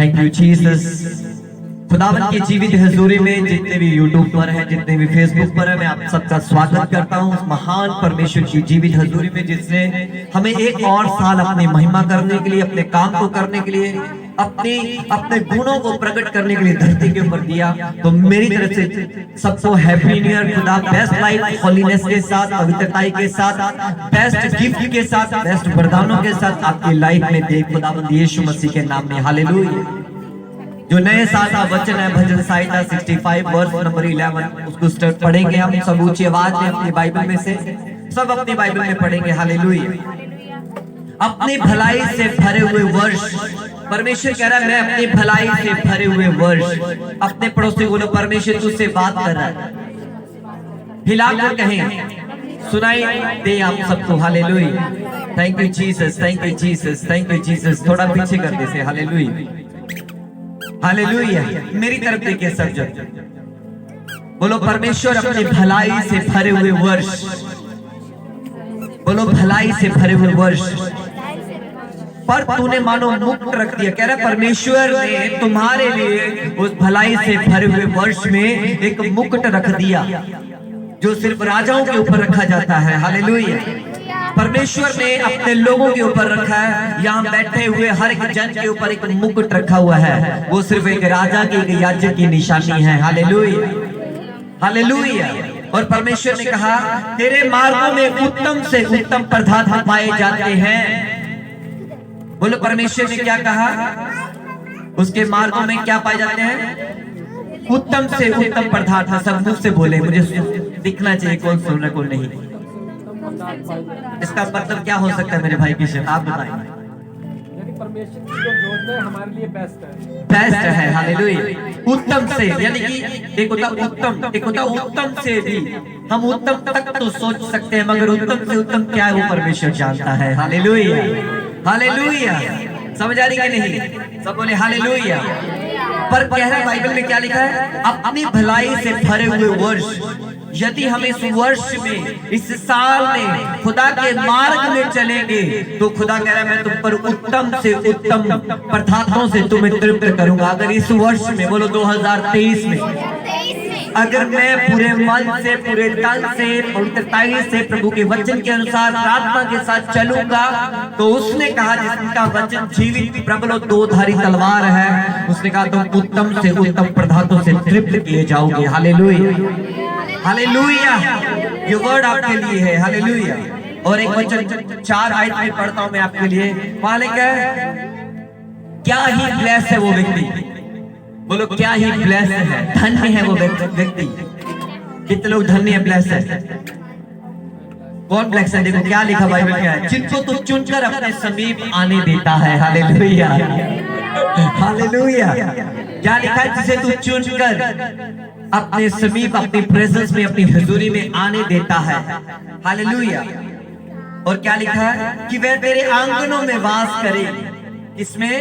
Thank you Jesus. खुदावंद की जीवित हजूरी में जितने भी यूट्यूब पर हैं, जितने भी फेसबुक पर हैं, मैं आप सबका स्वागत करता हूं उस महान परमेश्वर की जीवित हजूरी में, जिसने हमें एक और साल अपनी महिमा करने के लिए, अपने काम को करने के लिए, अपने गुणों को प्रकट करने के लिए धरती के ऊपर दिया। तो मेरी तरफ से सबको हैप्पी न्यू ईयर। खुदा बेस्ट लाइफ हॉलीनेस के साथ, पवित्रताई के साथ, बेस्ट गिफ्ट के साथ, बेस्ट वरदानों के साथ आपकी लाइफ में दे खुदावंद यीशु मसीह के नाम में। हालेलुया। जो नए साल का वचन है भजन संहिता 65 वर्ष नंबर 11, उसको स्टार्ट पढ़ेंगे हम सब ऊंची आवाज में अपनी बाइबल में से, सब अपनी बाइबल में पढ़ेंगे। हालेलुया। अपनी भलाई से भरे हुए वर्ष, परमेश्वर कह रहा है मैं अपनी भलाई से भरे हुए वर्ष। अपने पड़ोसी बोलो परमेश्वर तुझसे बात कर रहा है, हिलाकर कहें, सुनाई दे आप सबको। Hallelujah. Thank you Jesus, thank you Jesus, thank you Jesus. थोड़ा पीछे कर दे से। Hallelujah, hallelujah. मेरी तरफ देखिए सब जन, बोलो परमेश्वर अपनी भलाई से भरे हुए वर्ष, बोलो भलाई से भरे हुए वर्ष पर तूने मानो मुक्त रख दिया। कह रहा परमेश्वर ने तुम्हारे लिए उस भलाई से भरे हुए वर्ष में एक मुकुट रख दिया जो सिर्फ राजाओं के ऊपर रखा जाता है। हालेलुया। परमेश्वर ने अपने लोगों के ऊपर रखा है। यहाँ बैठे हुए हर एक जन के ऊपर एक मुकुट रखा हुआ है, वो सिर्फ एक राजा की, एक याजक की निशानी है। Hallelujah, hallelujah. और परमेश्वर ने कहा तेरे मार्गों में उत्तम से उत्तम पदार्थ पाए जाते हैं। बोलो परमेश्वर ने क्या कहा, उसके मार्गों में क्या पाए जाते हैं? उत्तम से उत्तम पदार्थ। सब मुझसे बोले, मुझे दिखना चाहिए कौन सुन रहा कौन नहीं। इसका मतलब क्या हो सकता है मेरे भाई किशन, आप बताएं। परमेश्वर की जो योजना है हमारे लिए बेस्ट है, बेस्ट है। हालेलुया। उत्तम से, यानी कि एक होता उत्तम, एक होता उत्तम से भी। हम उत्तम तक तो सोच सकते हैं, मगर उत्तम से उत्तम क्या है वो परमेश्वर जानता है। Hallelujah, hallelujah. समझ आ रही है नहीं? सब बोले हालेलुया। पर कह रहा है बाइबल में क्या लिखा है, अपनी भलाई से भरे हुए वर्ष। यदि हम इस वर्ष में, इस साल में खुदा के मार्ग में चलेंगे तो खुदा कह रहा है मैं तुम पर उत्तम से उत्तम पदार्थों से तुम्हें तृप्त करूंगा। अगर इस वर्ष में, बोलो 2023 में, अगर मैं पूरे मन से, पूरे तन से, पवित्रताई से प्रभु के वचन के अनुसार प्रार्थना के साथ चलूंगा, तो उसने कहा जिसका वचन जीवित प्रबल और दो-धारी तलवार है, उसने कहा तुम उत्तम से उत्तम पदार्थों से तृप्त किए जाओगे। Hallelujah, hallelujah. ये वर्ड आपके लिए है। हालेलुया। और एक वचन 4 आयत में पढ़ता हूं मैं आपके लिए। वहां लिखा है क्या ही ब्लेस है वो व्यक्ति, बोलो क्या ही ब्लेस है, धन्य है वो व्यक्ति। कितने लोग धन्य है, ब्लेस है? कौन ब्लेस है? देखो क्या लिखा बाइबल में, क्या है, जिनको तू चुनकर अपने समीप आने देता है। Hallelujah, hallelujah. क्या लिखा है? जिसे तू चुनकर अपने समीप, अपनी प्रेजेंस में, अपनी हुजूरी में आने देता है। हालेलुया। और क्या लिखा है कि वह तेरे आंगनों में वास करे। इसमें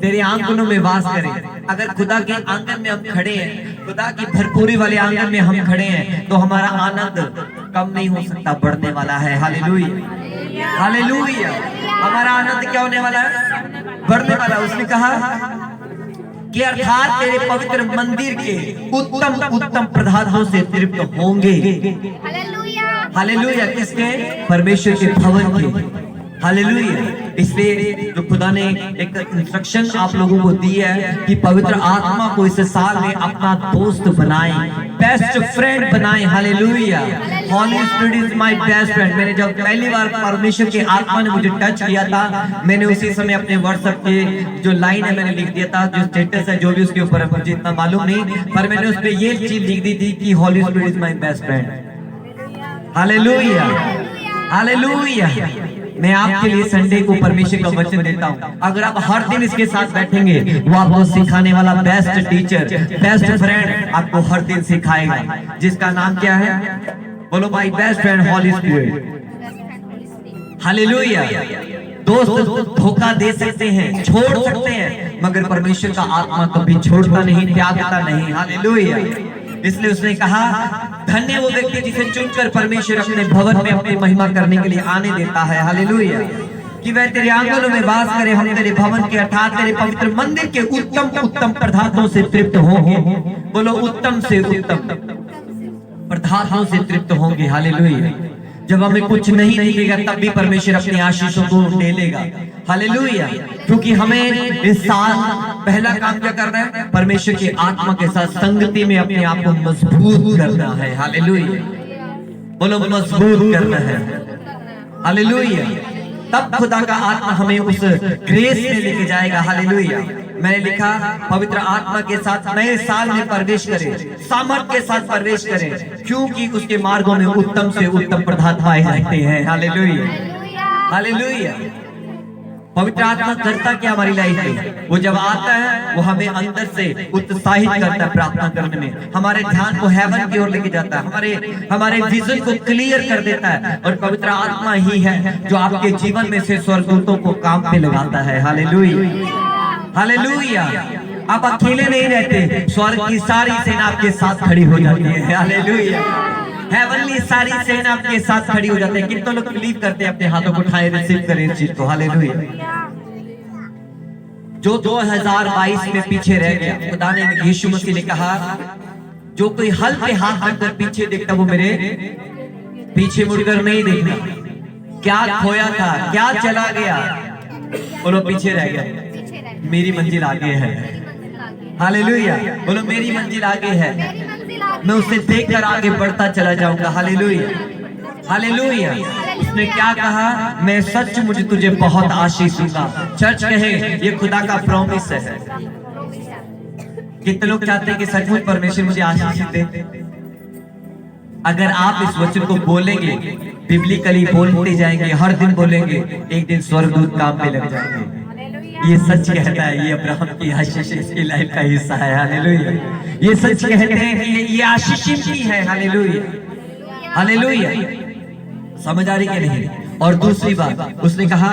तेरे आंगनों में वास करे। अगर खुदा के आंगन में हम खड़े हैं, खुदा की भरपूरी वाले आंगन में हम खड़े हैं, तो हमारा आनंद कम नहीं हो सकता, बढ़ने वाला है। Hallelujah, hallelujah. हमारा आनंद क्या होने वाला है? बढ़ने वाला। उसने कहा कि अर्थात तेरे पवित्र मंदिर के उत्तम उत्तम पदार्थों से तृप्त होंगे। Hallelujah, hallelujah. किसके? परमेश्वर के भवन के। हालेलुया। इसलिए जो खुदा ने एक इंस्ट्रक्शन आप लोगों को दी है कि पवित्र आत्मा को इस साल में अपना दोस्त बनाएं, बेस्ट फ्रेंड बनाएं। Hallelujah. Holy spirit is my best friend. मैंने जब पहली बार परमेश्वर के आत्मा ने मुझे टच किया था, मैंने उसी समय अपने व्हाट्सएप के जो लाइन है मैंने लिख दिया था, जो स्टेटस है जो भी उसके ऊपर है मुझे इतना मालूम नहीं, पर मैंने उस पर ये चीज लिख दी थी कि Holy spirit is my best friend. Hallelujah, hallelujah. मैं आपके लिए संडे को परमेश्वर का वचन देता हूँ। अगर आप हर दिन इसके साथ बैठेंगे, वो आपको सिखाने वाला बेस्ट टीचर, बेस्ट फ्रेंड आपको हर दिन सिखाएगा, जिसका नाम क्या है? बोलो my best friend holy spirit. Hallelujah. दोस्त धोखा दे सकते हैं, छोड़ सकते हैं, मगर परमेश्वर का आत्मा कभी छोड़ता नहीं, त्यागता नहीं। हालेलुया। इसलिए उसने कहा धन्य वो व्यक्ति जिसे चुनकर परमेश्वर अपने भवन में अपनी महिमा करने के लिए आने देता है। हालेलुया। कि वह तेरे आंगनों में वास करे। हम तेरे भवन के अर्थात तेरे पवित्र मंदिर के उत्तम उत्तम पदार्थों से तृप्त होंगे। बोलो उत्तम से उत्तम पदार्थों से तृप्त होंगे। हालेलुया। जब हमें कुछ नहीं दिखेगा तब भी परमेश्वर अपनी आशीषों को ले लेगा। हालेलुया। क्योंकि हमें इस साल पहला काम क्या करना है? परमेश्वर की आत्मा के साथ संगति में अपने आप को मजबूत करना है। हालेलुया। बोलो मजबूत करना है। हालेलुया। तब खुदा का आत्मा हमें उस ग्रेस में लेके जाएगा। हालेलुया। मैंने लिखा पवित्र आत्मा के साथ नए साल में प्रवेश करें, सामर्थ के साथ प्रवेश करें, क्योंकि उसके मार्गों में उत्तम से उत्तम पदार्थ पाए जाते हैं। हालेलुया। हालेलुया। पवित्र आत्मा करता क्या हमारी लाइफ में? वो जब आता है वो हमें अंदर से उत्साहित करता है प्रार्थना करने में, हमारे ध्यान को हेवन की ओर लेके जाता है, हमारे विजन को क्लियर कर देता है। और पवित्र आत्मा ही है जो आपके जीवन में से स्वर्गदूतों को काम पे लगाता है। हालेलुया। हालेलुया। आप अकेले नहीं रहते, स्वर्ग की सारी सेना आपके साथ खड़ी हो जाती है। हालेलुया। हेवनली सारी सेना आपके साथ खड़ी हो जाती है। कितने लोग बिलीव करते हैं? अपने हाथों को उठाए रिसीव करें इस चीज को। हालेलुया। जो 2022 में पीछे रह गया, खुदा ने यीशु मसीह ने कहा जो कोई हल पे हाथ रखकर पीछे देखता वो मेरे पीछे मुड़कर नहीं देखना। क्या खोया था, क्या चला गया, बोलो पीछे रह गया, मेरी मंजिल आगे है। हालेलुया। बोलो मेरी मंजिल आगे है, मैं उसे देखकर आगे बढ़ता चला जाऊंगा। हालेलुया। हालेलुया। उसने क्या कहा? मैं सच मुझे तुझे बहुत आशीष दूंगा। चर्च कहे ये खुदा का प्रॉमिस है। कितने लोग चाहते हैं कि सचमुच परमेश्वर मुझे आशीष दे? अगर आप इस वचन को बोलेंगे, बिब्लिकली बोलते जाएंगे, हर दिन बोलेंगे, एक दिन स्वर्गदूत काम पे लग जाएंगे। ये सच कहता है, ये अब्राहम की आशीष इसकी लाइफ का हिस्सा है। हालेलुया। ये सच कहते हैं कि ये आशीष की है। हालेलुया। हालेलुया। समझ आ रही कि नहीं? और दूसरी बात उसने कहा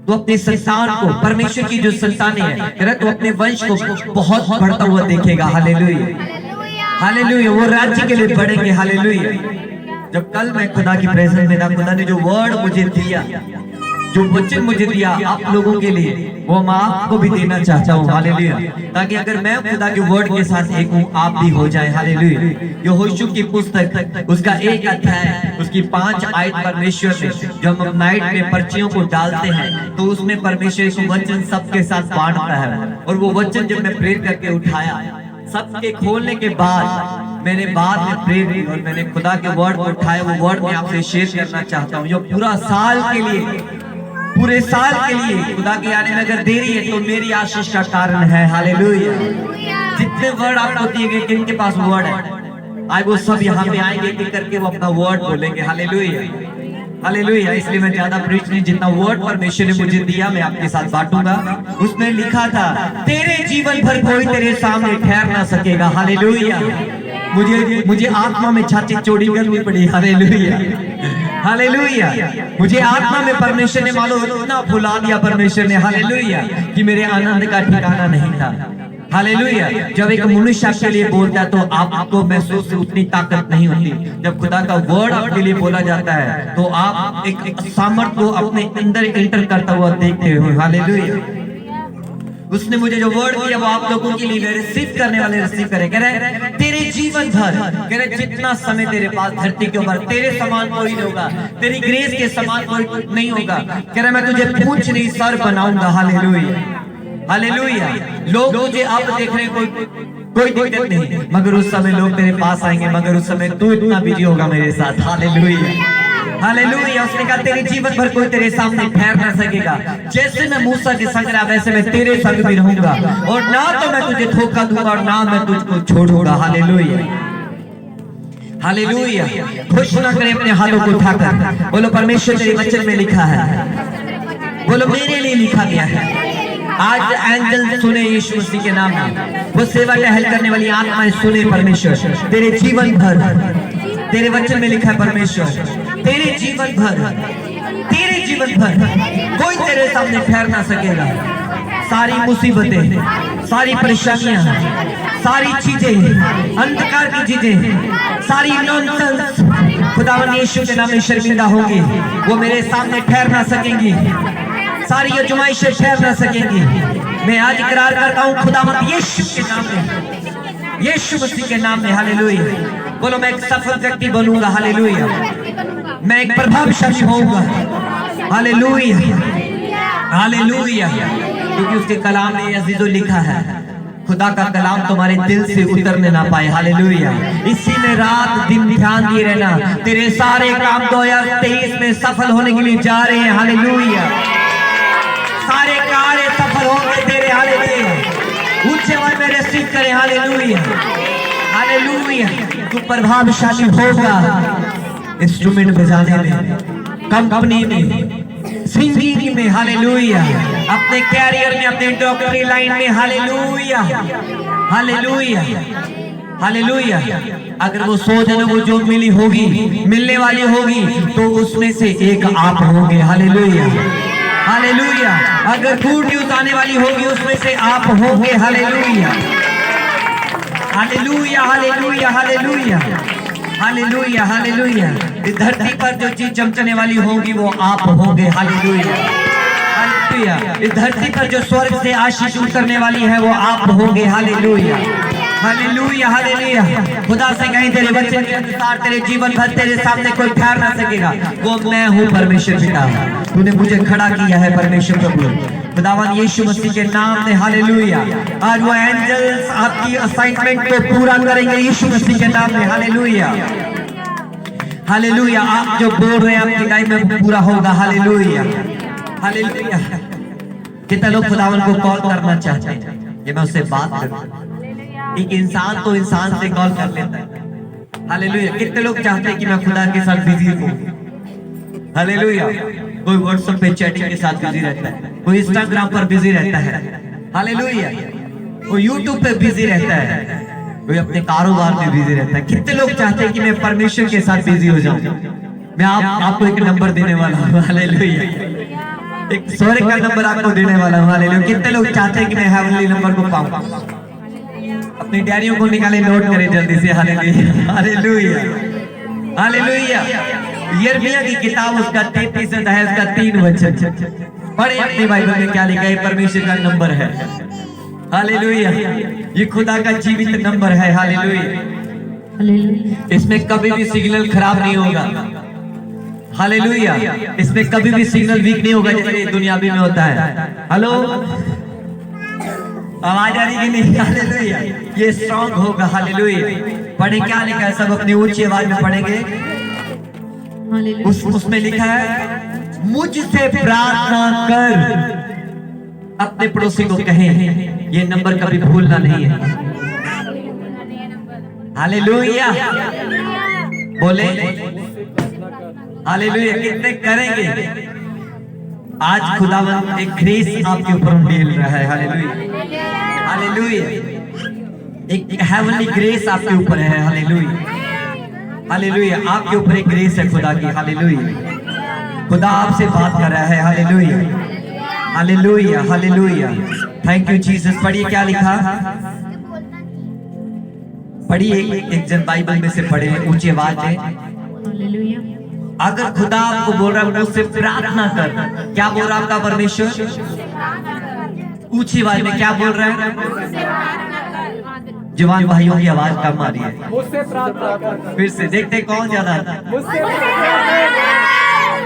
तो अपने संतान को, परमेश्वर की जो संतानें हैं, तो अपने वंश को बहुत बढ़ता हुआ देखेगा। हालेलुया। हालेलुया। वो राज्य के लिए बढ़ेंगे। हालेलुया। जब कल मैं खुदा की प्रेजेंस में था, खुदा ने जो वर्ड मुझे दिया, जो वचन मुझे दिया आप लोगों के लिए, वो मैं आपको भी देना चाहता हूँ। हालेलुया। ताकि अगर मैं खुदा के वर्ड के साथ एक हूँ, आप भी हो जाए। हालेलुया। यहोशू की पुस्तक उसका 1 अध्याय उसकी 5 आयत परमेश्वर ने, जब हम नाइट में पर्चियों को डालते हैं तो उसमें परमेश्वर को वचन सबके साथ बांटता है। और वो वचन जब मैं प्रेयर करके उठाया, सबके खोलने के बाद मैंने बाद में प्रेयर की और मैंने खुदा के वर्ड को उठाया। वो वर्ड मैं आपसे शेयर करना चाहता हूँ, जो पूरा साल के लिए, पूरे साल के लिए खुदा के आने में अगर देरी है तो मेरी आशीष का कारण है। हालेलुया। जितने वर्ड आपको दिए गए, किनके पास वर्ड है, आज वो सब यहाँ पे आएंगे एक करके वो अपना वर्ड बोलेंगे। हालेलुया। हालेलुया। इसलिए मैं ज्यादा प्रीच नहीं, जितना वर्ड परमेश्वर ने मुझे दिया मैं आपके साथ बांटूंगा। उसमें लिखा था तेरे जीवन भर कोई तेरे सामने ठहर ना सकेगा। हालेलुया। मुझे आत्मा में छाती चौड़ी करनी पड़ी। हालेलुया। हालेलुया। मुझे आत्मा में परमेश्वर ने मालूम इतना फुला दिया परमेश्वर ने। हालेलुया। कि मेरे आनंद का ठिकाना नहीं था। हालेलुया। जब एक मनुष्य आपके लिए बोलता है तो आपको महसूस उतनी ताकत नहीं होती। जब खुदा का वर्ड आपके लिए बोला जाता है तो आप एक सामर्थ को अपने अंदर एंटर करता हुआ देखते हो। हालेलुया। उसने मुझे जो वर्ड दिया वो आप लोगों के लिए रिसीव करने वाले रिसीव करें। कह रहे तेरे जीवन भर, कह रहे जितना समय तेरे पास धरती के ऊपर, तेरे समान कोई नहीं होगा, तेरी ग्रेस के समान कोई नहीं होगा। कह रहे मैं तुझे पूंछ नहीं सर बनाऊंगा। हालेलुया। हालेलुया। लोग मुझे अब देख रहे, कोई दिक्कत नहीं, मगर उस समय लोग तेरे पास आएंगे, मगर उस समय तू इतना बिजी होगा मेरे साथ। हालेलुया। हालेलुया। उसने कहा तेरे जीवन भर कोई तेरे सामने ठहर ना सकेगा। जैसे मैं मूसा के संग रहा वैसे मैं तेरे संग भी रहूंगा, और ना तो मैं तुझे धोखा दूंगा और ना मैं तुझको छोड़ूंगा। हालेलुया। हालेलुया। घोषणा करें अपने हाथों को उठाकर, बोलो परमेश्वर तेरे वचन में लिखा है, बोलो मेरे लिए लिखा गया है। आज एंजल सुने यीशु मसीह के नाम में, वो सेवा टहल करने वाली आत्माएं सुने परमेश्वर तेरे जीवन भर। तेरे वचन में लिखा है परमेश्वर तेरे जीवन भर, तेरे जीवन भर कोई तेरे सामने ठहर ना सकेगा। सारी मुसीबतें, सारी परेशानियां, सारी चीजें, अंधकार की चीजें, सारी नॉनसेंस खुदावन यीशु के नाम में शर्मिंदा होंगी, वो मेरे सामने ठहर ना सकेंगी, सारी आजमाइशें ठहर ना सकेंगी। मैं आज इकरार करता हूँ खुदावन यीशु के नाम में, यीशु मसीह के नाम में, हालेलुया। बोलो मैं एक सफल व्यक्ति बनूंगा, हालेलुया। मैं एक प्रभावशाली होऊंगा, हालेलुया, हालेलुया। क्योंकि उसके कलाम में अजीजों लिखा है, खुदा का कलाम तुम्हारे दिल से उतरने ना पाए, हालेलुया। इसी में रात दिन ध्यान दिए रहना, तेरे सारे काम 2023 में सफल होने के लिए जा रहे हैं, हालेलुया। सारे कार्य सफल होंगे तेरे, हालेलुया। ऊंचे आवाज में रिसीव करें, हालेलुया, हालेलुया। तू प्रभावशाली होगा इंस्ट्रूमेंट बजाने में, कंपनी में, सिंगिंग में, हालेलुया। अपने कैरियर में, अपने डॉक्टरी लाइन में, हालेलुया, हालेलुया, हालेलुया। अगर वो 100 जनों को जो मिली होगी, मिलने वाली होगी, तो उसमें से एक आप होंगे, हालेलुया, हालेलुया। अगर गुड न्यूज आने वाली होगी, उसमें से आप होंगे, hallelujah, hallelujah, hallelujah, hallelujah, hallelujah, hallelujah. इस धरती पर जो चीज चमकने वाली होगी वो आप होंगे, हालेलुया, हालेलुया। इस धरती पर जो स्वर्ग से आशीष उतरने वाली है वो आप होंगे, हालेलुया, हालेलुया, हालेलुया। खुदा से कहीं तेरे बच्चे के अनुसार तेरे जीवन भर तेरे सामने कोई ठहर ना सकेगा। वो मैं हूँ परमेश्वर पिता, तूने मुझे खड़ा किया है परमेश्वर प्रभु, खुदावन यीशु मसीह के नाम में, हालेलुया। आज वो एंजल्स आपकी असाइनमेंट को पूरा करेंगे यीशु मसीह के नाम में, हालेलुया, हालेलुया। आप जो बोल रहे हैं आपकी लाइफ में पूरा होगा, हालेलुया, हालेलुया। कितने लोग खुदावन को कॉल करना चाहते हैं, ये मैं उससे बात करूं। एक इंसान तो इंसान से कॉल कर लेता है, हालेलुया। कितने लोग चाहते हैं कि मैं खुदा के साथ बिजी हूं, हालेलुया। कोई व्हाट्सएप पे चैटिंग के साथ बिजी रहता है, कोई इंस्टाग्राम पर बिजी रहता है, हालेलुया। कोई यूट्यूब पे बिजी रहता है, कोई अपने कारोबार में बिजी रहता है। कितने लोग चाहते हैं कि मैं परमेश्वर के साथ बिजी हो जाऊं। मैं आपको एक नंबर देने वाला हूं, हालेलुया। एक स्वर्ग का नंबर आपको देने वाला हूं, हालेलुया। कितने लोग चाहते हैं कि मैं हेवनली नंबर को पाऊं। अपनी डायरियों को निकाले, नोट करें जल्दी से, हालेलुया, हालेलुया, हालेलुया। यिर्मयाह की किताब उसका 33 अध्याय उसका 3 वचन पढ़े अपनी बाइबल में, क्या लिखा है? परमेश्वर का नंबर है, हालेलुया। ये खुदा का जीवित नंबर है, हालेलुया। इसमें कभी भी सिग्नल खराब नहीं होगा, हालेलुया। इसमें कभी भी सिग्नल वीक नहीं होगा जैसे दुनियावी में होता है। हेलो, आवाज आ रही कि नहीं? हालेलुया। ये स्ट्रॉन्ग होगा, हालेलुया। पढ़े क्या लिखा है, सब अपनी ऊंची आवाज में पढ़ेंगे। उसमें लिखा है, मुझसे प्रार्थना कर, अपने पड़ोसी को कहें। ये नंबर कभी भूलना नहीं है, हालेलुया। बोले हालेलुया। कितने करेंगे? आज खुदावन एक ग्रेस आपके ऊपर उंडेल रहा है, हालेलुया, हालेलुया। एक हेवनली ग्रेस आपके ऊपर है, हालेलुया, हालेलुया। आपके ऊपर एक ग्रेस है खुदा की, हालेलुया। खुदा आपसे बात कर रहा है, hallelujah, hallelujah, hallelujah. Thank you Jesus. पढ़िए क्या लिखा, पढ़िए। एक जन बाइबल में से पढ़े ऊंची आवाज में, हालेलुया। अगर खुदा आपको बोल रहा है मुझसे प्रार्थना कर, क्या बोल रहा है आपका परमेश्वर? ऊंची आवाज में क्या बोल रहा है? जवान भाइयों की आवाज कम आ रही है, मुझसे प्रार्थना कर। फिर से देखते कौन ज्यादा।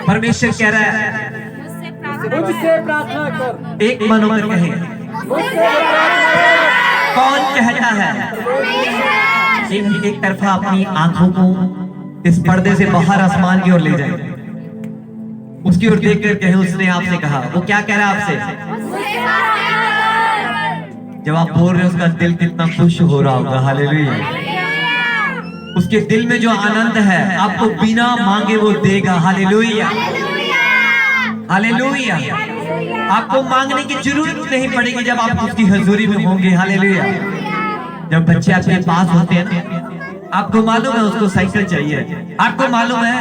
परमेश्वर कह रहा है मुझसे प्रार्थना कर। एक मन होकर कहें, कौन कहता है? एक तरफा अपनी आंखों को इस पर्दे से बाहर आसमान की ओर ले जाए, उसकी ओर देख कर कहे, उसने आपसे कहा। वो क्या कह रहा है आपसे? जब आप बोल रहे हो उसका दिल कितना खुश हो रहा होगा, हालेलुया। उसके दिल में जो आनंद है आपको बिना मांगे वो देगा, हालेलुया, हालेलुया। आपको मांगने की जरूरत नहीं पड़ेगी जब आप उसकी हजूरी में होंगे, हालेलुया। जब बच्चे आपके पास होते हैं ना, आपको मालूम है उसको साइकिल चाहिए, आपको मालूम है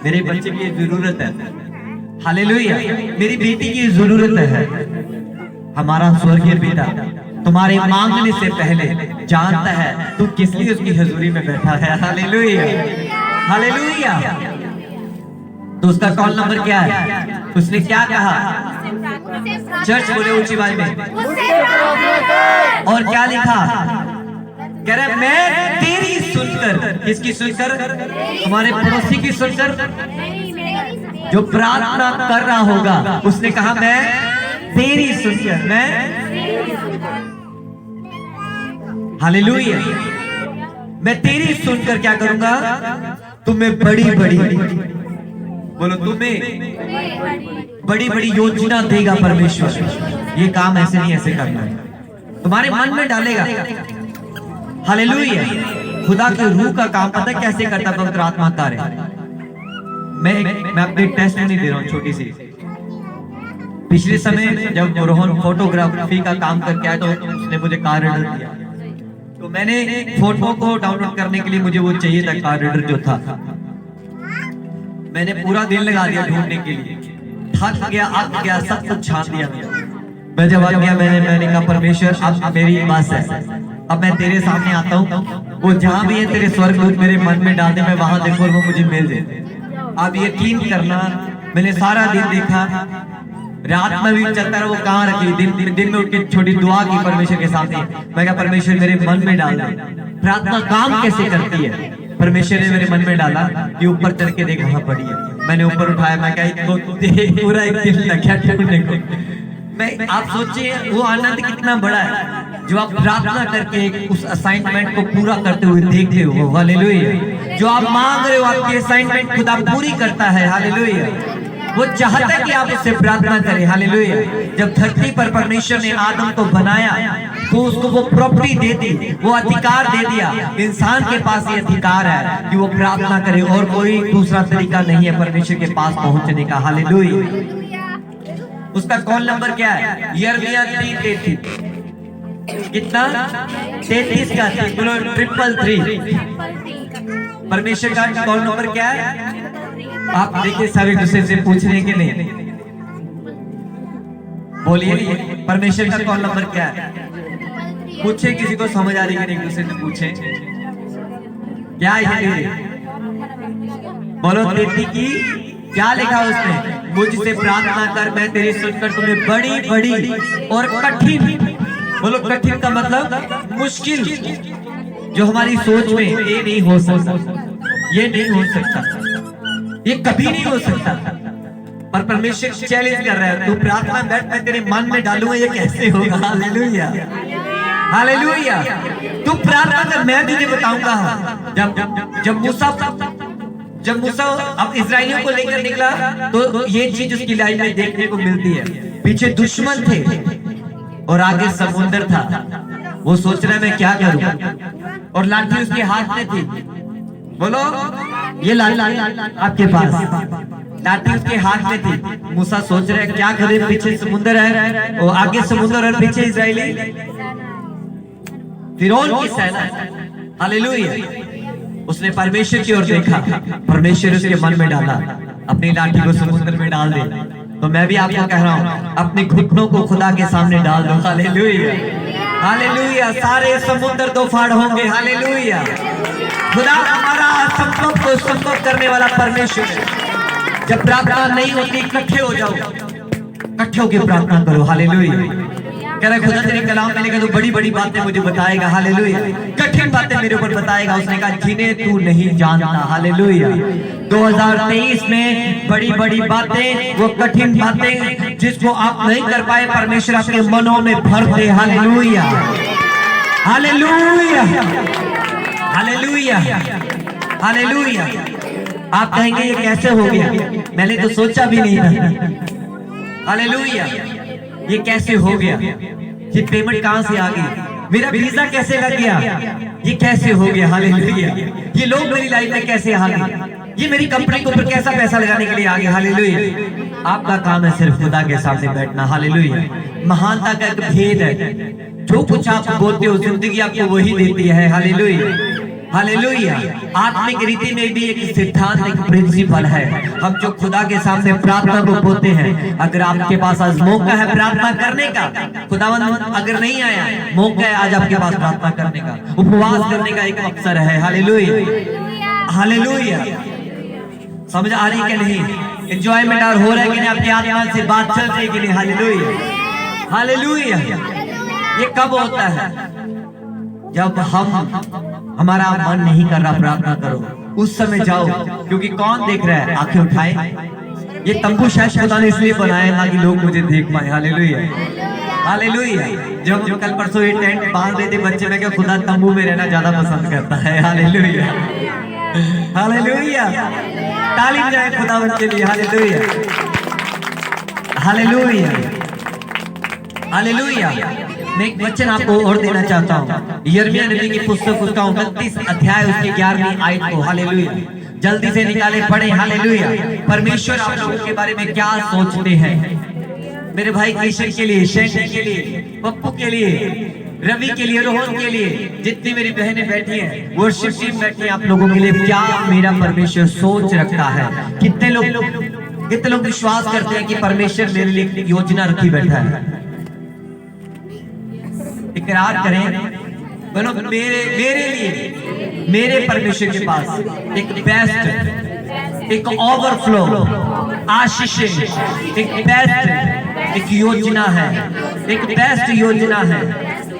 मेरे बच्चे की जरूरत है, हालेलुया, मेरी बेटी की जरूरत है, हमारा स्वर्गीय पिता तुम्हारे मांगने से पहले जानता है तू किस लिए उसकी हजूरी में बैठा है। Hallelujah, hallelujah. तो उसका कॉल नंबर क्या है? उसने क्या कहा? चर्च बोले ऊंची आवाज में। और क्या लिखा? कह रहे मैं तेरी सुनकर, किसकी सुनकर? हमारे पड़ोसी की सुनकर। जो प्रार्थना कर रहा होगा उसने कहा मैं तेरी सुनकर, मैं हालेलुया, मैं तेरी सुनकर क्या करूंगा? तुम्हें बड़ी बड़ी, बोलो, तुम्हें बड़ी बड़ी योजना देगा परमेश्वर। ये काम ऐसे नहीं ऐसे करना है, तुम्हारे मन में डालेगा। हालेलुया। खुदा के रूह का काम पता है कैसे करता? पवित्र आत्मा कार्य। मैं अपने टेस्ट नहीं दे रहा हूँ, छोटी सी। पिछले समय जब रोहन फोटोग्राफी का काम करके आया तो उसने मुझे कार रीडर दिया, तो मैंने फोटो को डाउनलोड करने के लिए मुझे वो चाहिए था कार रीडर जो था। मैंने पूरा दिन लगा दिया ढूंढने के लिए, थक गया, अक गया, सब कुछ छान दिया। मैं जब आ गया मैंने कहा परमेश्वर अब मेरी बात है, अब मैं तेरे सामने आता हूँ, वो जहां भी है तेरे स्वर्गदूत मेरे मन में डाल दे, मैं वहां देखूं और वो मुझे मिल जाए। अब यकीन करना, मैंने सारा दिन देखा, रात में भी चलता रहा, वो कहाँ रखी। दिन में उठ के छोटी दुआ की परमेश्वर के सामने। मैं कहा परमेश्वर मेरे मन में डाल दे। प्रार्थना काम कैसे करती है? परमेश्वर ने मेरे मन में डाला कि ऊपर चढ़ के देख वहां पड़ी है। मैंने ऊपर उठाया, मैं कहा पूरा एक दिन लग गया ढूंढने को। मैं आप सोचिए वो आनंद कितना बड़ा है जो आप प्रार्थना करके उस असाइनमेंट को पूरा करते हुए देखते हो। हालेलुया। जो आप मांग रहे हो आपकी असाइनमेंट खुदा पूरी करता है। हालेलुया। वो चाहता है कि आप उससे प्रार्थना करें। हालेलुया। जब धरती पर परमेश्वर ने आदम को बनाया तो उसको वो प्रॉपर्टी दे दी, वो अधिकार दे दिया। इंसान के पास ये अधिकार है कि वो प्रार्थना करे और कोई दूसरा तरीका नहीं है परमेश्वर के पास पहुंचने का। हालेलुया। उसका कॉल नंबर क्या है? यिर्मयाह 3:33। कितना? 33 का। बोलो 333। परमेश्वर का कॉल नंबर क्या है? आप देखिए सारे दूसरे से पूछने के नहीं, बोलिए परमेश्वर का कॉल नंबर क्या है? पूछे, किसी को समझ आ रही है? एक दूसरे से पूछे क्या है? बोलो 33 की क्या लिखा उसने? मुझसे प्रार्थना कर, मैं तेरी सुनकर तुम्हें बड़ी बड़ी और कठिन, बोलो कठिन का मतलब मुश्किल, जो हमारी सोच में ये नहीं हो सकता, ये नहीं हो सकता, ये कभी नहीं हो सकता, पर परमेश्वर चैलेंज कर रहा है, तू प्रार्थना बैठ, मैं तेरे मन में डालूंगा, ये कैसे होगा? Hallelujah, hallelujah. तू प्रार्थना कर, मैं तुझे बताऊंगा। जब मूसा अब इजराइलियों को लेकर निकला तो ये चीज उसकी लाइफ में देखने को मिलती है। पीछे दुश्मन थे और आगे समुद्र था। वो सोच रहा है मैं क्या करूं, और लाठी उसके हाथ में थी। बोलो ये लाठी आपके पास, लाठी उसके हाथ में थी। मूसा सोच रहा है क्या करे, पीछे समुद्र है और आगे समुद्र और पीछे इजराइली फिरौन की सेना। हालेलुया। उसने परमेश्वर की ओर देखा, परमेश्वर उसके मन में डाला अपनी लाठी को समुद्र में डाल दे। तो मैं भी आपको कह रहा हूं अपने घुटनों को खुदा के सामने डाल दो। Hallelujah, hallelujah. सारे समुद्र तो फाड़ होंगे। हालेलुया। खुदा हमारा संभव को संभव करने वाला परमेश्वर है। जब प्रार्थना नहीं होती इकट्ठे हो जाओ, इकट्ठे होकर प्रार्थना करो। हालेलुया। कह रहा खुदा तेरे कलाम में लिखा, तो बड़ी बड़ी बातें मुझे बताएगा। हालेलुया। कठिन बातें मेरे ऊपर बताएगा। उसने कहा जिन्हें तू नहीं जानता। हालेलुया। 2023 में बड़ी बड़ी बातें, वो कठिन बातें जिसको आप नहीं कर पाए, परमेश्वर आपके मनों में भर दे। Hallelujah, hallelujah, hallelujah, hallelujah. आप कहेंगे ये कैसे हो गया, मैंने तो सोचा भी नहीं था। हालेलुया। ये कैसे हो गया, ये पेमेंट कहां से आ गई, मेरा वीजा कैसे लग गया, ये कैसे हो गया। हालेलुया। ये लोग मेरी लाइफ में कैसे आ गए, ये मेरी कंपनी के ऊपर कैसा पैसा लगाने के लिए आ गए। हालेलुया। आपका काम है सिर्फ खुदा के सामने बैठना। हालेलुया। महानता का एक भेद है, जो कुछ आप बोलते हो जिंदगी आपको वही देती है। हालेलुया। हालेलुया। आत्मिक रीति में भी एक सिद्धांत, एक प्रिंसिपल है। हम जो खुदा के सामने प्रार्थना को बोलते हैं, अगर आपके पास आज मौका है प्रार्थना करने का, खुदावंद अगर नहीं आया, मौका है आज आपके पास प्रार्थना करने का, उपवास करने का एक अवसर है। Hallelujah, hallelujah. समझ आ रही कि नहीं? एंजॉयमेंट और हो रहा है कि नहीं? आपकी आत्मा से बात चल रही है कि नहीं? Hallelujah, hallelujah. ये कब होता है? जब हमारा मन नहीं कर रहा प्रार्थना करो, उस समय जाओ, क्योंकि कौन देख रहा है? आंखें उठाए। ये तंबू शायद खुदा ने इसलिए बनाया ताकि लोग मुझे देख पाए। Hallelujah, hallelujah. जब हम कल परसों ये टेंट बांध रहे थे बच्चे, में क्या खुदा तंबू में रहना ज्यादा पसंद करता है। Hallelujah, hallelujah. ताली बजाएं खुदावंद के लिए। Hallelujah, hallelujah, hallelujah. मैं एक वचन आपको और देना चाहता हूँ। यिर्मयाह नबी की पुस्तक उसका 29 अध्याय उसकी 11वीं आयत को। हालेलुया, जल्दी से निकाले पढ़े। हालेलुया। परमेश्वर आप लोगों के बारे में क्या सोचते हैं? मेरे भाई किशन के लिए, शैंटी के लिए, पप्पू के लिए, रवि के लिए, रोहन के लिए, जितनी मेरी बहनें बैठी हैं, वर्शिप टीम बैठी है, आप लोगों के लिए क्या मेरा परमेश्वर सोच रखता है? कितने लोग विश्वास करते हैं कि परमेश्वर मेरे लिए योजना रखी बैठा है? इकरार करें, बोलो मेरे लिए, मेरे परमेश्वर के पास एक बेस्ट, एक ओवरफ्लो आशीष, एक बेस्ट, एक योजना है, एक बेस्ट योजना है,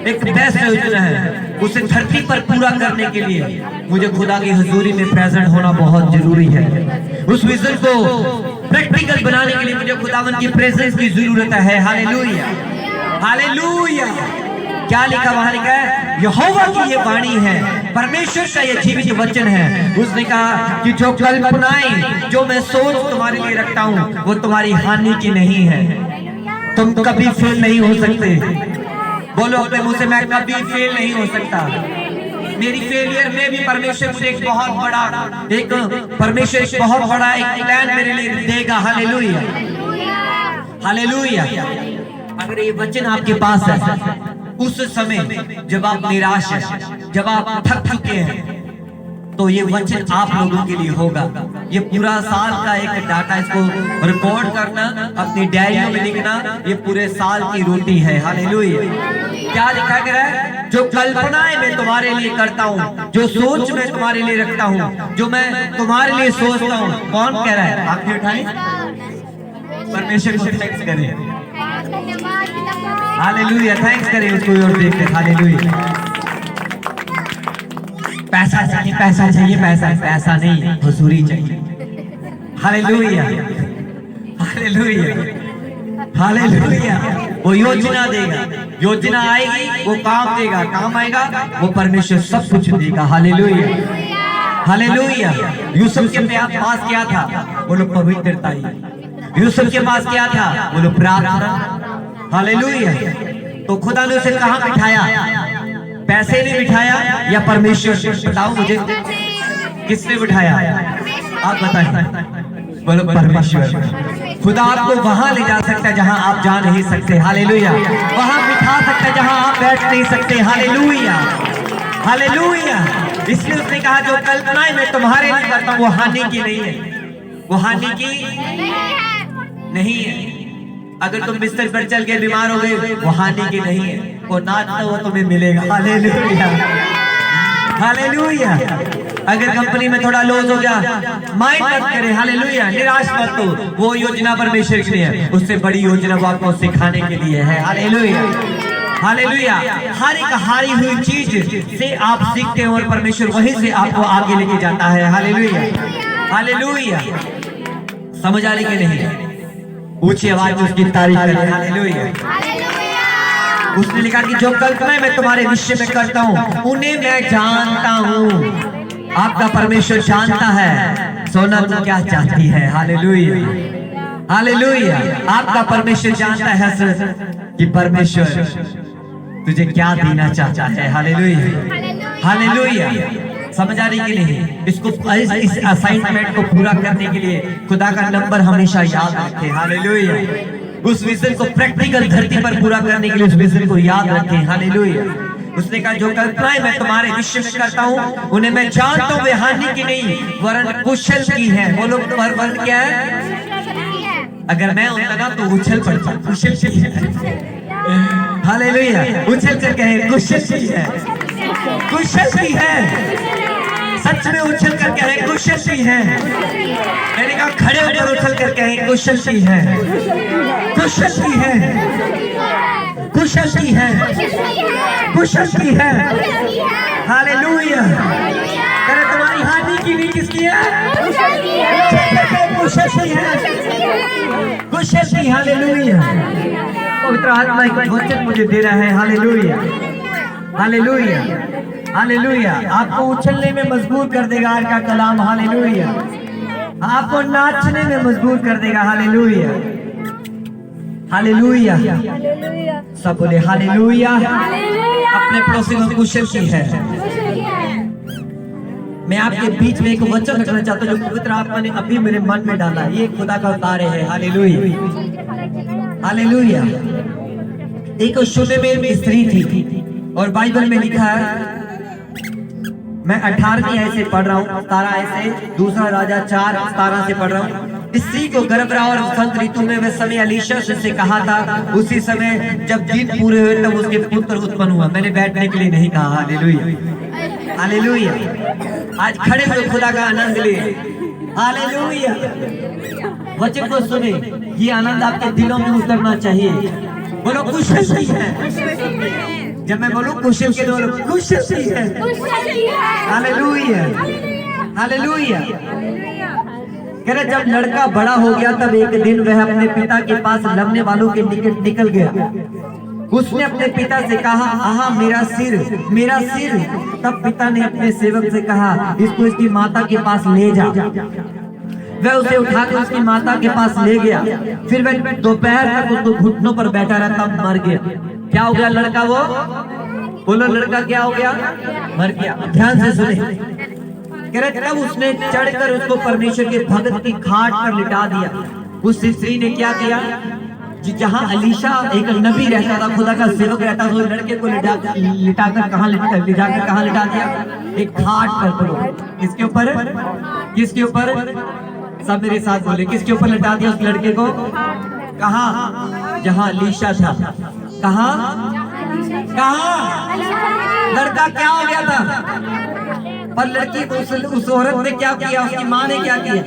एक बेस्ट योजना है। उसे धरती पर पूरा करने के लिए मुझे खुदा की हुजूरी में प्रेजेंट होना बहुत जरूरी है। उस विजन को प्रैक्टिकल बनाने के लिए मुझे खुदावंद की प्रेजेंस की जरूरत है। Hallelujah, hallelujah. क्या लिखा? वहां लिखा है यहोवा की ये वाणी है, परमेश्वर का ये जीवित वचन है। उसने कहा कि जो कल्पनाएं, जो मैं सोच तुम्हारे लिए रखता हूँ, वो तुम्हारी हानि की नहीं है। तुम कभी फेल नहीं हो सकते। बोलो अपने मुंह से, मैं कभी फेल नहीं हो सकता। मेरी फेलियर में भी परमेश्वर मुझे एक बहुत बड़ा एक प्लान मेरे लिए देगा। Hallelujah, hallelujah. अगर ये वचन आपके पास है, उस समय जब आप निराश हैं, जब आप थक चुके हैं, तो ये वचन आप लोगों के लिए होगा। ये पूरा साल का एक डाटा, इसको रिकॉर्ड करना, अपनी डायरियों में लिखना, ये पूरे साल की रोटी है। हालेलुया। क्या लिखा गया है? जो कल्पनाएं मैं तुम्हारे लिए करता हूँ, जो सोच मैं तुम्हारे लिए रखता हूँ, जो मैं तुम्हारे लिए सोचता हूँ। कौन कह रहा है? आंखें उठाएं, परमेश्वर को थैंक्स करें। हालेलुया, थैंक्स करें उसको और देखते। हालेलुया। पैसा चाहिए, पैसा चाहिए, पैसा नहीं, हुजूरी चाहिए। Hallelujah, hallelujah, hallelujah. वो योजना देगा, योजना आएगी, वो काम देगा, काम आएगा, वो परमेश्वर सब कुछ देगा। Hallelujah, hallelujah. यूसुफ के पास क्या था? वो लोग पवित्रता ही। यूसुफ के पास क्या था? वो लोग प्रार्थना। हालेलुया। तो खुदा ने उसे कहाँ बिठाया? पैसे ने बिठाया या परमेश्वर? बताओ मुझे, किसने बिठाया? आप बताइए। बोलो परमेश्वर। खुदा आपको वहां ले जा सकता है जहां आप जा नहीं सकते। हालेलुया। वहां बिठा सकता है जहां आप बैठ नहीं सकते। Hallelujah, hallelujah. इसलिए उसने कहा जो कल्पनाएं मैं तुम्हारे लिए करता हूं, वो हानि की नहीं है, वो हानि की नहीं है। अगर तुम बिस्तर पर चल के बीमार हो गए, वो हानि की नहीं है, वो नाचता हुआ तुम्हें मिलेगा। Hallelujah, hallelujah. अगर कंपनी में थोड़ा लॉस हो गया, माइंड मत करे। हालेलुया, निराश मत हो। वो योजना परमेश्वर की है, उससे बड़ी योजना वो आपको सिखाने के लिए है। Hallelujah, hallelujah. हर एक हारी हुई चीज से आप सीखते हैं और परमेश्वर वहीं से आपको आगे लेके जाता है। Hallelujah, hallelujah. समझ आ रही कि नहीं? ऊंची आवाज में उसकी तारीफ करें। हालेलुया। उसने लिखा कि जो कल्पनाएं मैं तुम्हारे विषय में करता हूँ, उन्हें मैं जानता हूँ। आपका परमेश्वर जानता है सोना तू क्या चाहती है। Hallelujah, hallelujah. आपका परमेश्वर जानता है कि परमेश्वर तुझे क्या देना चाहता है। Hallelujah, hallelujah. समझ आ रही कि नहीं? इसको इस असाइनमेंट को पूरा करने के लिए खुदा का नंबर हमेशा याद रखें। हालेलुया। उस विजन को प्रैक्टिकल धरती पर पूरा करने के लिए उस विजन को याद रखें। हालेलुया। उसने कहा जो कल्पनाएं मैं तुम्हारे विषय में करता हूँ उन्हें मैं जानता हूँ वे हानि की नहीं वरन कुशल की है। बोलो वरन क्या है? अगर मैं होता ना तो उछल पड़ता, कुशल की है। हालेलुया, उछल कर कहे कुशल की है, कुशल की है। सच में उछल कर कहे कुशल की है। मैंने कहा खड़े होकर उछल कर कहे कुशल की है, कुशल की है, कुशल की है, कुशल की है। हालेलुया। करे तुम्हारी हानि की भी किसकी है? कुशल की है, कुशल की। हालेलुया। पवित्र आत्मा एक वचन मुझे दे रहा है। Hallelujah, hallelujah, hallelujah. आपको उछलने में मजबूर कर देगा आज का कलाम। हालेलुया। आपको नाचने में मजबूर कर देगा। Hallelujah, hallelujah. सब बोले हालेलुया। अपने पड़ोसी को कुशल की है। मैं आपके बीच में एक वचन रखना चाहता हूँ जो पवित्र आत्मा ने अभी मेरे मन में डाला। ये खुदा का उतारे है। Hallelujah, hallelujah. एक शूनेमेर स्त्री थी और बाइबल में लिखा है, मैं 18वीं आयत से पढ़ रहा हूँ, 17 आयत से, दूसरा राजा 4:17 से पढ़ रहा हूँ। स्त्री को गर्भ रहा और वसंत ऋतु में वह समय एलीशा से कहा था, उसी समय जब दिन पूरे हुए तब उसके पुत्र उत्पन्न हुआ। मैंने बैठने के लिए नहीं कहा। Hallelujah, hallelujah. आज खड़े हुए खुदा का आनंद ले। हालेलुया। वचन को सुने, ये आनंद आपके दिलों में उतरना चाहिए। बोलो कुशल की है। जब मैं बोलूं कुशल के बोलो कुशल की है। Hallelujah, hallelujah. कह रहे जब लड़का बड़ा हो गया तब एक दिन वह अपने पिता के पास लमने वालों के निकट निकल गया। उसने अपने पिता से कहा, आहा मेरा सिर, मेरा सिर। तब पिता ने अपने सेवक से कहा, इसको इसकी माता के पास ले जा। वह उसे उठाकर उसकी माता के पास ले गया। फिर वह दोपहर तक उसको घुटनों पर बैठा रहा, तब मर गया। क्या हो गया लड़का? वो बोलो लड़का क्या हो गया? मर गया। ध्यान से सुने। कह रहे तब उसने चढ़कर उसको परमेश्वर के भक्त की खाट पर लिटा दिया। उस स्त्री ने क्या किया? जहाँ एलीशा एक नबी रहता था, खुदा का सेवक रहता था, उस लड़के को लिटाकर कहाँ लिटा दिया? एक खाट पर। बोलो किसके ऊपर? किसके ऊपर? सब मेरे साथ बोले, किसके ऊपर लिटा दिया उस लड़के को? कहाँ? जहाँ एलीशा था। कहाँ? कहाँ? लड़का क्या हो गया था? पर लड़की उस औरत ने क्या किया? उसकी माँ ने क्या किया?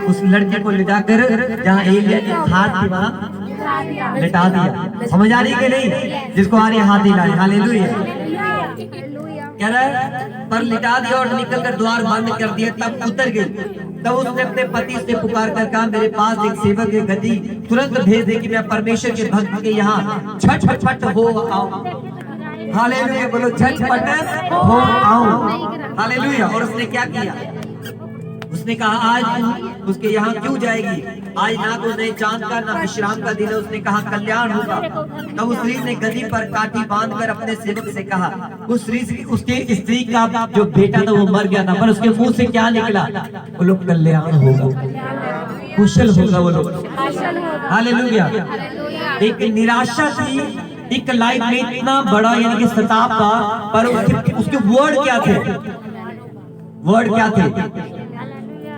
उस लड़के को लिटाकर जहाँ एलिया की खाट थी वहाँ लिटा दिया। समझ आ रही कि नहीं? जिसको आ रही है हाथ हिलाए। हालेलुया। कह रहा है पर लिटा दिया और निकलकर द्वार बंद कर दिया। तब उतर गई। तब उसने अपने पति से पुकार कर कहा, मेरे पास एक सेवक है, गद्दी तुरंत भेज दे कि मैं परमेश्वर के भक्त के यहाँ झटपट हो आऊं। हालेलुया। बोलो झटपट हो आऊं। हालेलुया। और उसने क्या किया? उसने कहा आज तू उसके यहाँ क्यों जाएगी? आज ना तो नए चांद का ना विश्राम का दिन है। उसने कहा कल्याण होगा। तब उस स्त्री ने गद्दी पर काठी बांधकर अपने सेवक से कहा। उसके स्त्री का जो बेटा था वो मर गया था, पर उसके मुंह से क्या निकला? वो लोग कल्याण होगा, कुशल होगा वो लोग। हालेलुया। एक निराशा थी, एक लाइफ में इतना बड़ा यानी कि सताप था, पर उसके वर्ड क्या थे? वर्ड क्या थे?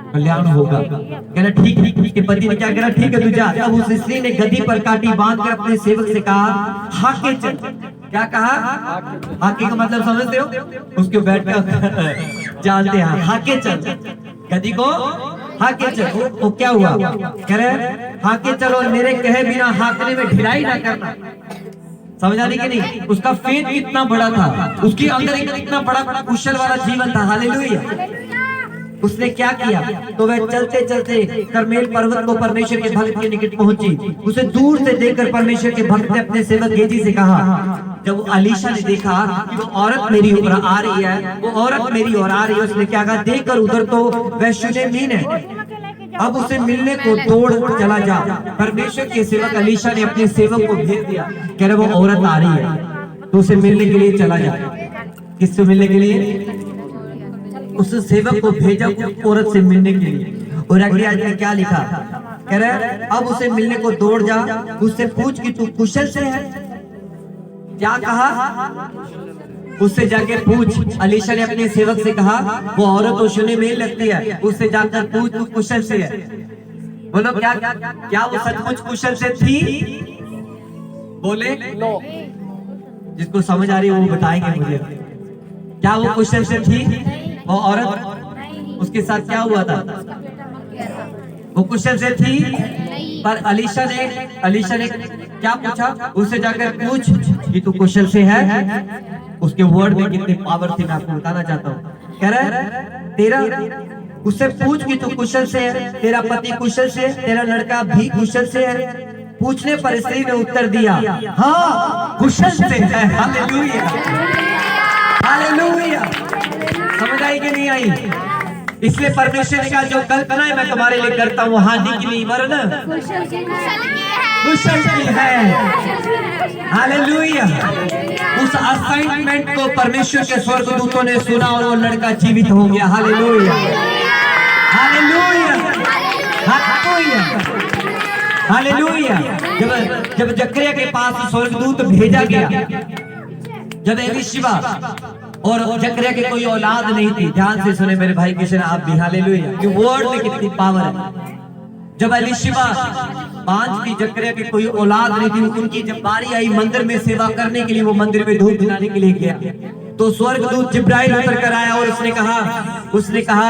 कल्याण होगा। कहना ठीक ठीक। उसके पति ने क्या करा? ठीक है तू जा। तब उस स्त्री ने गद्दी पर काठी बांधकर अपने सेवक से कहा, हाके चल। क्या कहा? हाके का मतलब समझते हो? उसके बैठ कर जानते हैं। हाके चल, गद्दी को हाके चल। वो क्या हुआ? कह रहे हाके चलो और मेरे कहे बिना हाकने में ढिलाई ना करना। समझ आ रही कि नहीं? उसका फेथ कितना बड़ा था, उसके अंदर इतना बड़ा कुशल वाला जीवन था। हालेलुया। उसने क्या किया? तो वह चलते चलते कर्मेल पर्वत को परमेश्वर के भक्त के निकट पहुंची। उसे दूर से देखकर परमेश्वर के भक्त ने अपने सेवक गेजी से कहा। जब एलीशा ने देखा कि वो औरत मेरी ओर आ रही है, वो औरत मेरी ओर आ रही है, उसने क्या कहा? देखकर उधर तो वह शूनेमीन है, अब उसे मिलने को दौड़ चला जा। परमेश्वर के सेवक एलीशा ने अपने सेवक को भेज दिया। कह रहे वो औरत आ रही है तो उसे मिलने के लिए चला जा। किससे मिलने के लिए? उस सेवक को भेजा औरत से मिलने के लिए। और अगली आयत में क्या लिखा? कह रहे अब उसे मिलने को दौड़ जा, उससे पूछ कि तू कुशल से है। क्या कहा? उससे जाके पूछ। अलीशा ने अपने सेवक से कहा, वो औरत तो सुनने में लगती है, उससे जाकर पूछ तू कुशल से है। बोलो क्या वो सचमुच कुशल से थी? बोले नो। जिसको समझ आ रही है वो बताएंगे मुझे। क्या वो कुशल से थी? वो औरत, उसके साथ क्या हुआ था? वो कुशल से थी, पर अलीशा ने क्या पूछा? उससे जाकर पूछ कि तू कुशल से है। उसके वर्ड में कितनी पावर थी, मैं आपको बताना चाहता हूँ। कह रहा है तेरा, उससे पूछ कि तू कुशल से है, तेरा पति कुशल से है, तेरा लड़का भी कुशल से है। पूछने पर स्त्री ने उत्तर दिया, हाँ कुशल से है। Hallelujah, hallelujah. समझ आई कि नहीं आई? इसलिए परमेश्वर ने कहा जो कल्पना है मैं तुम्हारे लिए करता हूँ, हानि की नहीं वरन कुशल की है। हालेलुया। उस असाइनमेंट को परमेश्वर के स्वर्गदूतों ने सुना और वो लड़का जीवित हो गया। Hallelujah, hallelujah, hallelujah, hallelujah. जब जकरिया के पास स्वर्गदूत भेजा गया, जब एलीशिबा और जकरिया की कोई औलाद नहीं थी, ध्यान से सुने मेरे भाई किशन आप भी। हालेलुया, कि वर्ड में कितनी पावर है। जब एलीशिबा बांझ थी, जकरिया की कोई औलाद नहीं थी, उनकी जब बारी आई मंदिर में सेवा करने के लिए, वो मंदिर में धूप जलाने के लिए गया, तो स्वर्गदूत जिब्राइल उतर कर आया और उसने कहा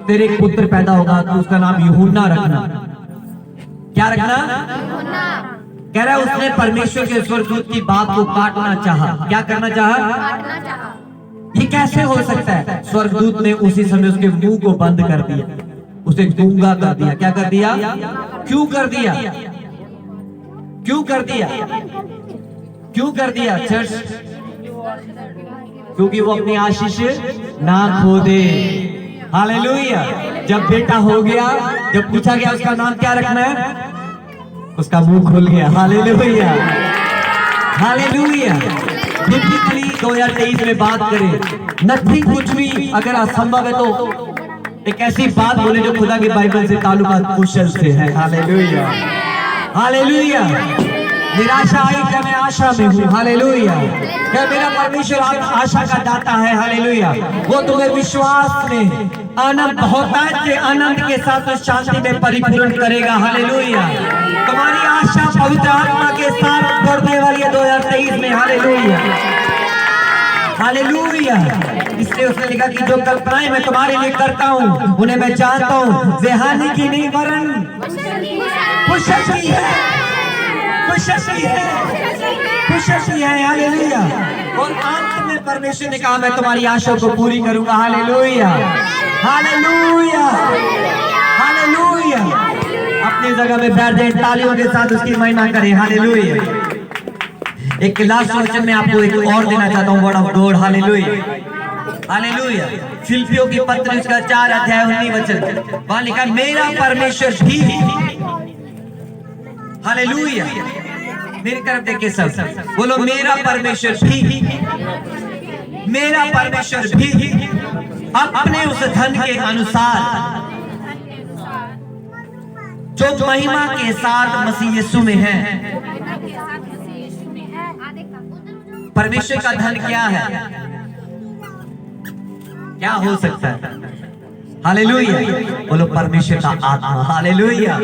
तेरे एक पुत्र पैदा होगा, तो उसका नाम यूहन्ना रखना। क्या रखना? कह रहा है उसने परमेश्वर के स्वर्गदूत की बात को काटना चाहा। क्या करना चाहा? ये कैसे हो सकता है? स्वर्गदूत ने उसी समय उसके मुंह को बंद कर दिया, उसे गूंगा कर दिया। क्या कर दिया? क्यों कर दिया? क्यों कर दिया? क्यों कर दिया चर्च? क्योंकि वो अपनी आशीष ना खो दे। हालेलुया। जब बेटा हो गया, जब पूछा गया उसका नाम क्या रखना है, उसका मुंह खुल गया। Hallelujah, hallelujah. बिब्लिकली 2023 में बात करें, नथिंग कुछ भी अगर असंभव है तो एक ऐसी बात बोले जो खुदा की बाइबल से ताल्लुकात कुशल से है। Hallelujah, hallelujah. निराशा आई क्या मैं आशा में हूँ? हालेलुया। क्या मेरा परमेश्वर आशा का दाता है? हालेलुया। वो तुम्हें विश्वास में आनंद होता है कि आनंद के साथ उस शांति में परिपूर्ण करेगा। हालेलुया। तुम्हारी आशा पवित्र आत्मा के साथ बढ़ने वाली है 2023 में। Hallelujah, hallelujah. इसलिए उसने लिखा कि जो कल्पनाएं मैं तुम्हारे लिए करता हूँ उन्हें मैं जानता हूँ, वे हानि की नहीं वरन कुशल की है, कुशल की है, कुशल की है। हालेलुया। और अंत में परमेश्वर ने कहा मैं तुम्हारी आशा को पूरी करूंगा। Hallelujah, hallelujah, hallelujah. अपनी जगह में बैठ जाए, तालियों के साथ उसकी महिमा करें। हालेलुया। एक लास्ट वचन में आपको एक और देना चाहता हूँ, word of God. Hallelujah, hallelujah. फिलिप्पियों की पत्री उसका 4 अध्याय 19 वचन, वहां लिखा मेरा परमेश्वर भी। हालेलुया। मेरी तरफ देखिए सब, बोलो मेरा परमेश्वर भी, मेरा परमेश्वर भी अपने उस धन के अनुसार जो महिमा के साथ मसीह यीशु में है। परमेश्वर का धन क्या है? क्या हो सकता है? हालेलुया। बोलो परमेश्वर का आत्मा। हालेलुया।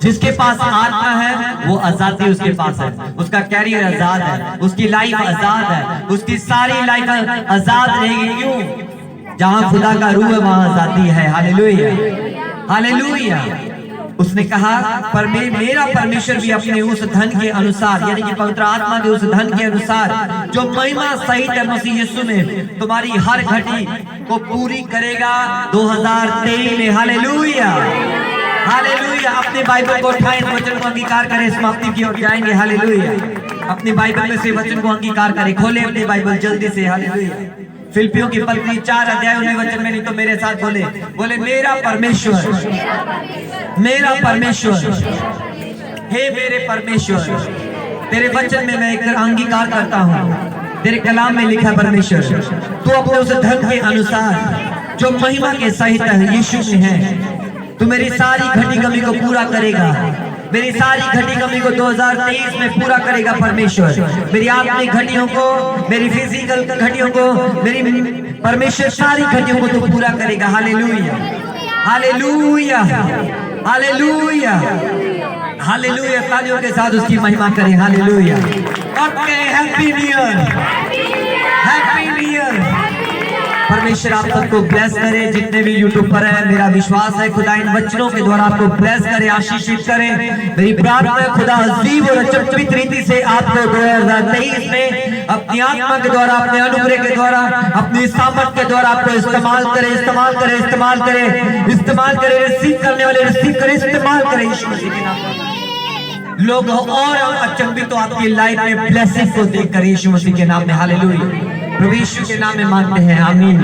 जिसके पास आत्मा है वो आजादी उसके पास है, उसका कैरियर आजाद है, उसकी लाइफ आजाद है, उसकी सारी लाइफ आजाद रहेगी। क्यों? जहां खुदा का रूह है वहां आजादी है। Hallelujah, hallelujah. उसने कहा पर मेरा परमेश्वर भी अपने उस धन के अनुसार, यानी कि पवित्र आत्मा के उस धन के अनुसार जो महिमा सहित है मसीह यीशु में, तुम्हारी हर घटी को पूरी करेगा 2023 में। Hallelujah, hallelujah. अपने बाइबल को उठाएं, वचन को अंगीकार करें, समाप्ति की ओर जाएंगे। हालेलुया। अपनी बाइबल में से वचन को अंगीकार करें, खोले अपनी बाइबल जल्दी से। हालेलुया। फिलिप्पियों की पत्री 4 अध्याय 19 वचन में, नहीं तो मेरे साथ बोले, बोले मेरा परमेश्वर, मेरा परमेश्वर, हे मेरे परमेश्वर। तेरे वचन में मैं एक अंगीकार करता हूँ, तेरे कलाम में लिखा परमेश्वर तू अपने उस धन के अनुसार जो महिमा के सहित यीशु में है, तू मेरी सारी घटी कमी को पूरा करेगा। मेरी सारी घटी कमी को 2023 में पूरा करेगा परमेश्वर। मेरी आत्मिक घटियों को, मेरी फिजिकल घटियों को, मेरी परमेश्वर सारी घटियों को तो पूरा करेगा। Hallelujah, hallelujah, hallelujah, hallelujah. तालियों के साथ उसकी महिमा करें। Hallelujah. Okay, happy new year, happy new year. परमेश्वर आप सबको ब्लेस करे, जितने भी यूट्यूब पर है। मेरा विश्वास है खुदा इन वचनों के द्वारा आपको ब्लेस करे, आशीषित करे। मेरी प्रार्थना है खुदा अजीब और अचंभित रीति से आपको 2023 में अपनी आत्मा के द्वारा, अपने अनुग्रह के द्वारा, अपनी सामर्थ के द्वारा आपको इस्तेमाल करे, इस्तेमाल करे, इस्तेमाल करे, इस्तेमाल करे। रिसीव करने वाले रिसीव करे, इस्तेमाल करे यीशु मसीह के नाम में। लोग और अचंभित तो आपकी लाइफ में ब्लेसिंग को देखकर यीशु मसीह के नाम में। हालेलुया। प्रभु यीशु के नाम में मांगते हैं, आमीन।